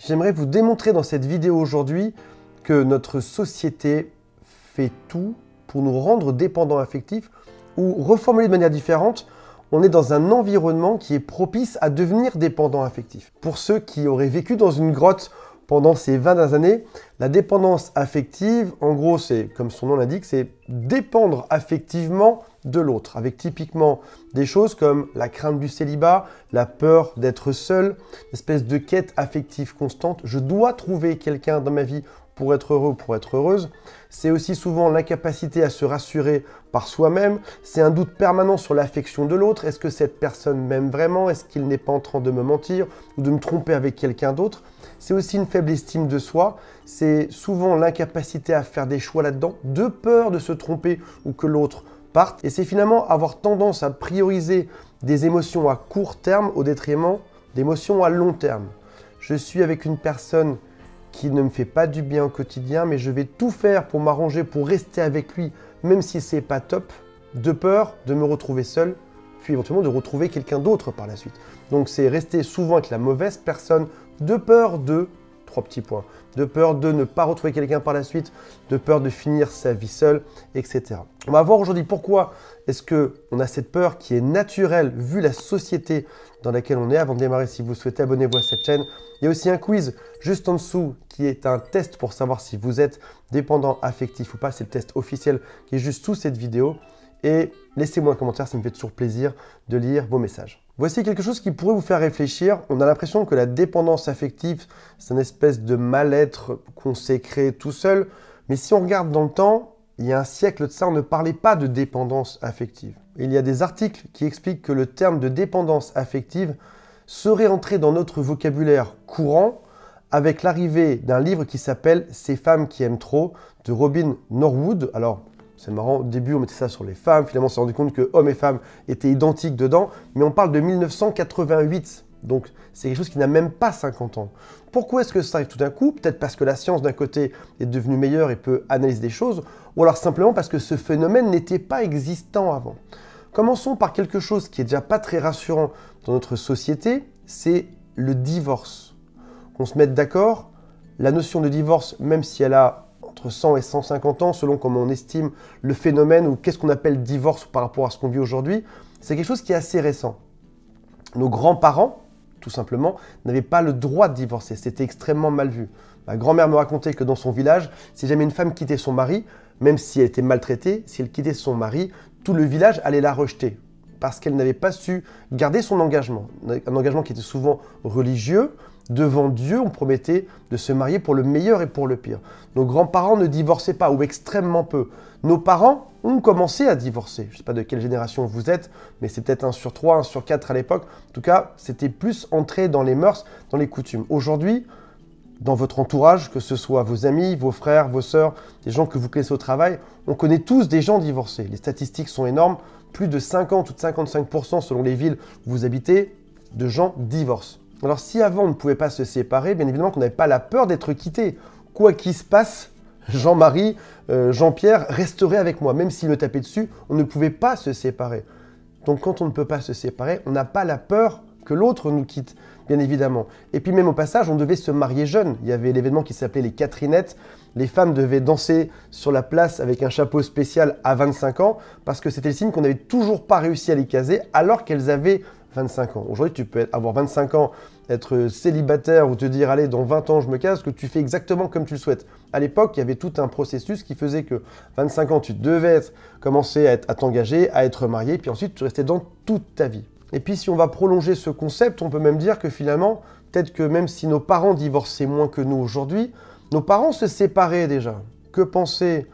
J'aimerais vous démontrer dans cette vidéo aujourd'hui que notre société fait tout pour nous rendre dépendants affectifs ou reformuler de manière différente, on est dans un environnement qui est propice à devenir dépendant affectif. Pour ceux qui auraient vécu dans une grotte pendant ces 20 dernières années, la dépendance affective, en gros, c'est comme son nom l'indique, c'est dépendre affectivement de l'autre, avec typiquement des choses comme la crainte du célibat, la peur d'être seul, une espèce de quête affective constante. Je dois trouver quelqu'un dans ma vie pour être heureux ou pour être heureuse. C'est aussi souvent l'incapacité à se rassurer par soi-même. C'est un doute permanent sur l'affection de l'autre. Est-ce que cette personne m'aime vraiment? Est-ce qu'il n'est pas en train de me mentir ou de me tromper avec quelqu'un d'autre? C'est aussi une faible estime de soi. C'est souvent l'incapacité à faire des choix là-dedans, de peur de se tromper ou que l'autre parte. Et c'est finalement avoir tendance à prioriser des émotions à court terme au détriment d'émotions à long terme. Je suis avec une personne qui ne me fait pas du bien au quotidien, mais je vais tout faire pour m'arranger, pour rester avec lui, même si c'est pas top, de peur de me retrouver seul, puis éventuellement de retrouver quelqu'un d'autre par la suite. Donc c'est rester souvent avec la mauvaise personne, de peur de, 3 petits points, de peur de ne pas retrouver quelqu'un par la suite, de peur de finir sa vie seule, etc. On va voir aujourd'hui pourquoi est-ce qu'on a cette peur qui est naturelle vu la société dans laquelle on est. Avant de démarrer, si vous souhaitez, abonnez-vous à cette chaîne. Il y a aussi un quiz juste en dessous qui est un test pour savoir si vous êtes dépendant affectif ou pas. C'est le test officiel qui est juste sous cette vidéo. Et laissez-moi un commentaire, ça me fait toujours plaisir de lire vos messages. Voici quelque chose qui pourrait vous faire réfléchir. On a l'impression que la dépendance affective, c'est une espèce de mal-être qu'on s'est créé tout seul. Mais si on regarde dans le temps, il y a un siècle de ça, on ne parlait pas de dépendance affective. Il y a des articles qui expliquent que le terme de dépendance affective serait entré dans notre vocabulaire courant avec l'arrivée d'un livre qui s'appelle « Ces femmes qui aiment trop » de Robin Norwood. Alors, c'est marrant, au début on mettait ça sur les femmes, finalement on s'est rendu compte que hommes et femmes étaient identiques dedans, mais on parle de 1988, donc c'est quelque chose qui n'a même pas 50 ans. Pourquoi est-ce que ça arrive tout d'un coup? Peut-être parce que la science d'un côté est devenue meilleure et peut analyser des choses, ou alors simplement parce que ce phénomène n'était pas existant avant. Commençons par quelque chose qui est déjà pas très rassurant dans notre société, c'est le divorce. Qu'on se mette d'accord, la notion de divorce, même si elle a entre 100 et 150 ans, selon comment on estime le phénomène ou qu'est-ce qu'on appelle divorce par rapport à ce qu'on vit aujourd'hui, c'est quelque chose qui est assez récent. Nos grands-parents, tout simplement, n'avaient pas le droit de divorcer. C'était extrêmement mal vu. Ma grand-mère me racontait que dans son village, si jamais une femme quittait son mari, même si elle était maltraitée, si elle quittait son mari, tout le village allait la rejeter parce qu'elle n'avait pas su garder son engagement. Un engagement qui était souvent religieux. Devant Dieu, on promettait de se marier pour le meilleur et pour le pire. Nos grands-parents ne divorçaient pas, ou extrêmement peu. Nos parents ont commencé à divorcer. Je ne sais pas de quelle génération vous êtes, mais c'est peut-être 1 sur 3, 1 sur 4 à l'époque. En tout cas, c'était plus entré dans les mœurs, dans les coutumes. Aujourd'hui, dans votre entourage, que ce soit vos amis, vos frères, vos sœurs, des gens que vous connaissez au travail, on connaît tous des gens divorcés. Les statistiques sont énormes. Plus de 50 ou de 55% selon les villes où vous habitez, de gens divorcent. Alors si avant on ne pouvait pas se séparer, bien évidemment qu'on n'avait pas la peur d'être quitté. Quoi qu'il se passe, Jean-Marie, Jean-Pierre resterait avec moi. Même s'il me tapait dessus, on ne pouvait pas se séparer. Donc quand on ne peut pas se séparer, on n'a pas la peur que l'autre nous quitte, bien évidemment. Et puis même au passage, on devait se marier jeune. Il y avait l'événement qui s'appelait les Catherinettes. Les femmes devaient danser sur la place avec un chapeau spécial à 25 ans parce que c'était le signe qu'on n'avait toujours pas réussi à les caser alors qu'elles avaient 25 ans. Aujourd'hui, tu peux avoir 25 ans, être célibataire ou te dire « Allez, dans 20 ans, je me case », que tu fais exactement comme tu le souhaites. À l'époque, il y avait tout un processus qui faisait que 25 ans, tu devais commencer à t'engager, à être marié, puis ensuite, tu restais dans toute ta vie. Et puis, si on va prolonger ce concept, on peut même dire que finalement, peut-être que même si nos parents divorçaient moins que nous aujourd'hui, nos parents se séparaient déjà. Que penser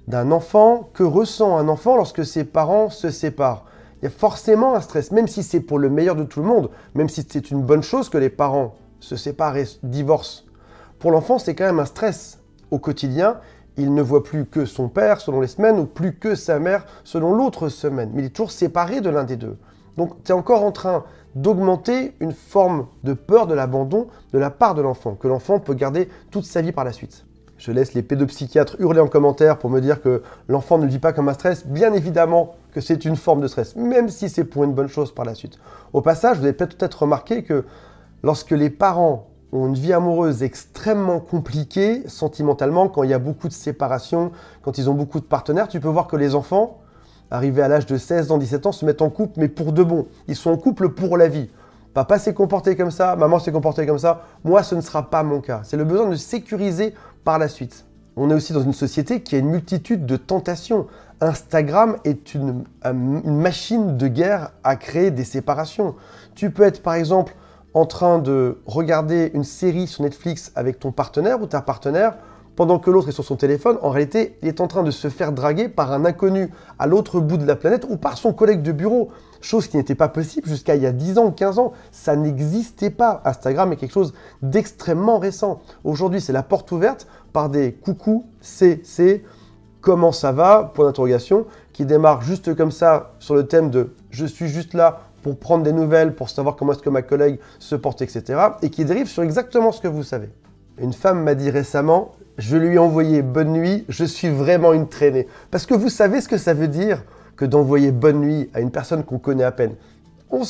d'un enfant? Que ressent un enfant lorsque ses parents se séparent? Il y a forcément un stress, même si c'est pour le meilleur de tout le monde, même si c'est une bonne chose que les parents se séparent et divorcent. Pour l'enfant, c'est quand même un stress. Au quotidien, il ne voit plus que son père selon les semaines ou plus que sa mère selon l'autre semaine. Mais il est toujours séparé de l'un des deux. Donc, tu es encore en train d'augmenter une forme de peur de l'abandon de la part de l'enfant, que l'enfant peut garder toute sa vie par la suite. Je laisse les pédopsychiatres hurler en commentaire pour me dire que l'enfant ne le vit pas comme un stress. Bien évidemment que c'est une forme de stress, même si c'est pour une bonne chose par la suite. Au passage, vous avez peut-être remarqué que lorsque les parents ont une vie amoureuse extrêmement compliquée, sentimentalement, quand il y a beaucoup de séparations, quand ils ont beaucoup de partenaires, tu peux voir que les enfants, arrivés à l'âge de 16 ans, 17 ans, se mettent en couple, mais pour de bon. Ils sont en couple pour la vie. Papa s'est comporté comme ça, maman s'est comportée comme ça, moi ce ne sera pas mon cas. C'est le besoin de sécuriser par la suite. On est aussi dans une société qui a une multitude de tentations. Instagram est une machine de guerre à créer des séparations. Tu peux être par exemple en train de regarder une série sur Netflix avec ton partenaire ou ta partenaire, pendant que l'autre est sur son téléphone, en réalité, il est en train de se faire draguer par un inconnu à l'autre bout de la planète ou par son collègue de bureau. Chose qui n'était pas possible jusqu'à il y a 10 ans ou 15 ans. Ça n'existait pas. Instagram est quelque chose d'extrêmement récent. Aujourd'hui, c'est la porte ouverte par des coucou, c'est, comment ça va, point d'interrogation, qui démarre juste comme ça sur le thème de je suis juste là pour prendre des nouvelles, pour savoir comment est-ce que ma collègue se porte, etc. Et qui dérive sur exactement ce que vous savez. Une femme m'a dit récemment, je lui ai envoyé bonne nuit, je suis vraiment une traînée. Parce que vous savez ce que ça veut dire que d'envoyer bonne nuit à une personne qu'on connaît à peine. On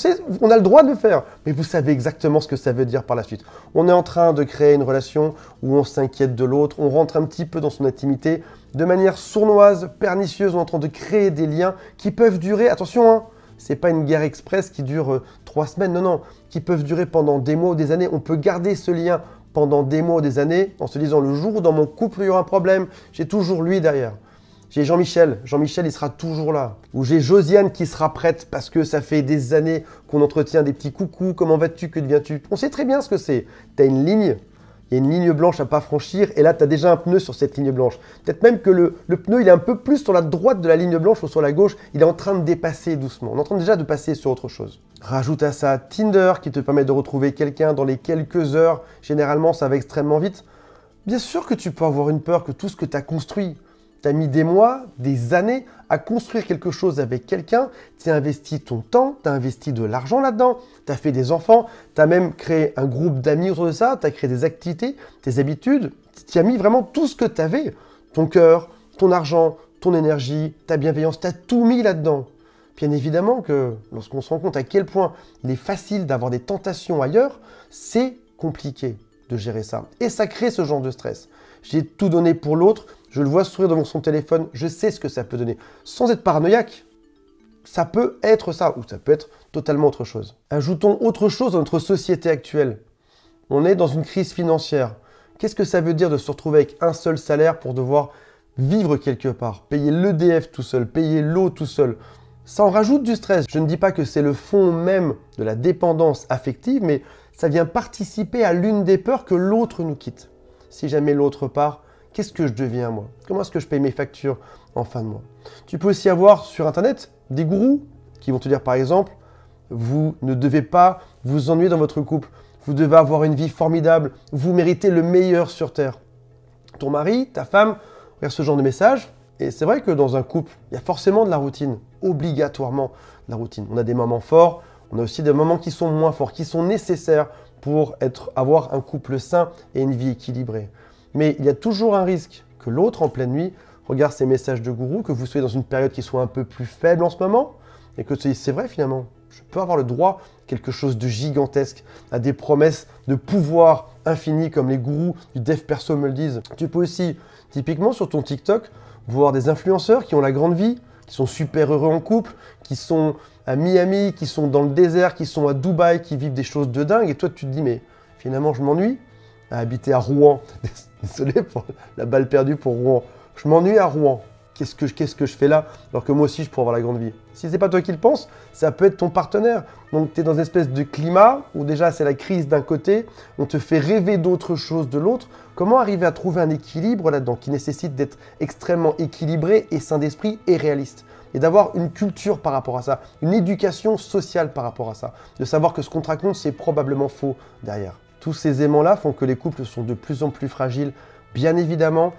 a le droit de le faire, mais vous savez exactement ce que ça veut dire par la suite. On est en train de créer une relation où on s'inquiète de l'autre, on rentre un petit peu dans son intimité, de manière sournoise, pernicieuse, on est en train de créer des liens qui peuvent durer, attention, hein, c'est pas une guerre express qui dure 3 semaines, non, qui peuvent durer pendant des mois ou des années. On peut garder ce lien pendant des mois ou des années en se disant le jour où dans mon couple il y aura un problème, j'ai toujours lui derrière. J'ai Jean-Michel, il sera toujours là. Ou j'ai Josiane qui sera prête parce que ça fait des années qu'on entretient des petits coucous, comment vas-tu, que deviens-tu? On sait très bien ce que c'est. Tu as une ligne, il y a une ligne blanche à pas franchir et là tu as déjà un pneu sur cette ligne blanche. Peut-être même que le pneu il est un peu plus sur la droite de la ligne blanche ou sur la gauche, il est en train de dépasser doucement. On est en train déjà de passer sur autre chose. Rajoute à ça Tinder qui te permet de retrouver quelqu'un dans les quelques heures. Généralement, ça va extrêmement vite. Bien sûr que tu peux avoir une peur que tout ce que tu as construit, tu as mis des mois, des années à construire quelque chose avec quelqu'un, tu as investi ton temps, tu as investi de l'argent là-dedans, tu as fait des enfants, tu as même créé un groupe d'amis autour de ça, tu as créé des activités, tes habitudes, tu as mis vraiment tout ce que tu avais, ton cœur, ton argent, ton énergie, ta bienveillance, tu as tout mis là-dedans. Bien évidemment que lorsqu'on se rend compte à quel point il est facile d'avoir des tentations ailleurs, c'est compliqué de gérer ça. Et ça crée ce genre de stress. J'ai tout donné pour l'autre, je le vois sourire devant son téléphone, je sais ce que ça peut donner. Sans être paranoïaque, ça peut être ça, ou ça peut être totalement autre chose. Ajoutons autre chose dans notre société actuelle. On est dans une crise financière. Qu'est-ce que ça veut dire de se retrouver avec un seul salaire pour devoir vivre quelque part, payer l'EDF tout seul, payer l'eau tout seul? Ça en rajoute du stress. Je ne dis pas que c'est le fond même de la dépendance affective, mais ça vient participer à l'une des peurs que l'autre nous quitte. Si jamais l'autre part, qu'est-ce que je deviens moi? Comment est-ce que je paye mes factures en fin de mois? Tu peux aussi avoir sur Internet des gourous qui vont te dire par exemple, vous ne devez pas vous ennuyer dans votre couple, vous devez avoir une vie formidable, vous méritez le meilleur sur Terre. Ton mari, ta femme, regarde ce genre de message. Et c'est vrai que dans un couple, il y a forcément de la routine, obligatoirement de la routine. On a des moments forts, on a aussi des moments qui sont moins forts, qui sont nécessaires pour avoir un couple sain et une vie équilibrée. Mais il y a toujours un risque que l'autre, en pleine nuit, regarde ces messages de gourou, que vous soyez dans une période qui soit un peu plus faible en ce moment, et que c'est vrai finalement, je peux avoir le droit à quelque chose de gigantesque, à des promesses de pouvoir infini comme les gourous du dev perso me le disent. Tu peux aussi, typiquement sur ton TikTok, voir des influenceurs qui ont la grande vie, qui sont super heureux en couple, qui sont à Miami, qui sont dans le désert, qui sont à Dubaï, qui vivent des choses de dingue. Et toi, tu te dis, mais finalement, je m'ennuie à habiter à Rouen. Désolé pour la balle perdue pour Rouen. Je m'ennuie à Rouen. Qu'est-ce que je fais là? Alors que moi aussi, je pourrais avoir la grande vie. Si c'est pas toi qui le pense, ça peut être ton partenaire. Donc, tu es dans une espèce de climat où déjà, c'est la crise d'un côté, on te fait rêver d'autre chose de l'autre. Comment arriver à trouver un équilibre là-dedans qui nécessite d'être extrêmement équilibré et sain d'esprit et réaliste? Et d'avoir une culture par rapport à ça, une éducation sociale par rapport à ça. De savoir que ce qu'on te raconte, c'est probablement faux derrière. Tous ces aimants-là font que les couples sont de plus en plus fragiles. Bien évidemment,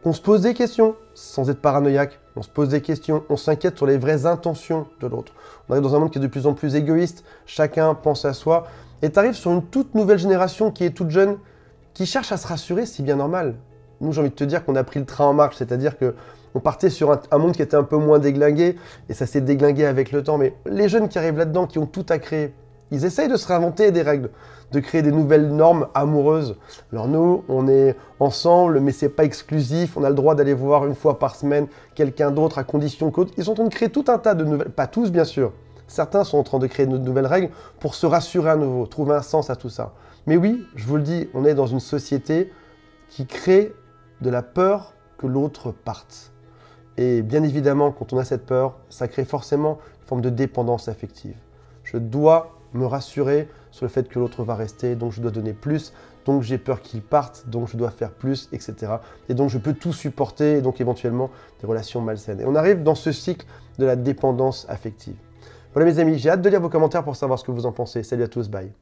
qu'on se pose des questions, sans être paranoïaque, on se pose des questions, on s'inquiète sur les vraies intentions de l'autre. On arrive dans un monde qui est de plus en plus égoïste, chacun pense à soi, et tu arrives sur une toute nouvelle génération qui est toute jeune, qui cherche à se rassurer, c'est bien normal. Nous, j'ai envie de te dire qu'on a pris le train en marche, c'est-à-dire qu'on partait sur un monde qui était un peu moins déglingué, et ça s'est déglingué avec le temps, mais les jeunes qui arrivent là-dedans, qui ont tout à créer, ils essayent de se réinventer des règles, de créer des nouvelles normes amoureuses. Alors nous, on est ensemble, mais c'est pas exclusif. On a le droit d'aller voir une fois par semaine quelqu'un d'autre à condition qu'autre. Ils sont en train de créer tout un tas de nouvelles, pas tous bien sûr. Certains sont en train de créer de nouvelles règles pour se rassurer à nouveau, trouver un sens à tout ça. Mais oui, je vous le dis, on est dans une société qui crée de la peur que l'autre parte. Et bien évidemment, quand on a cette peur, ça crée forcément une forme de dépendance affective. Je dois me rassurer sur le fait que l'autre va rester, donc je dois donner plus, donc j'ai peur qu'il parte, donc je dois faire plus, etc. Et donc je peux tout supporter, et donc éventuellement des relations malsaines. Et on arrive dans ce cycle de la dépendance affective. Voilà mes amis, j'ai hâte de lire vos commentaires pour savoir ce que vous en pensez. Salut à tous, bye.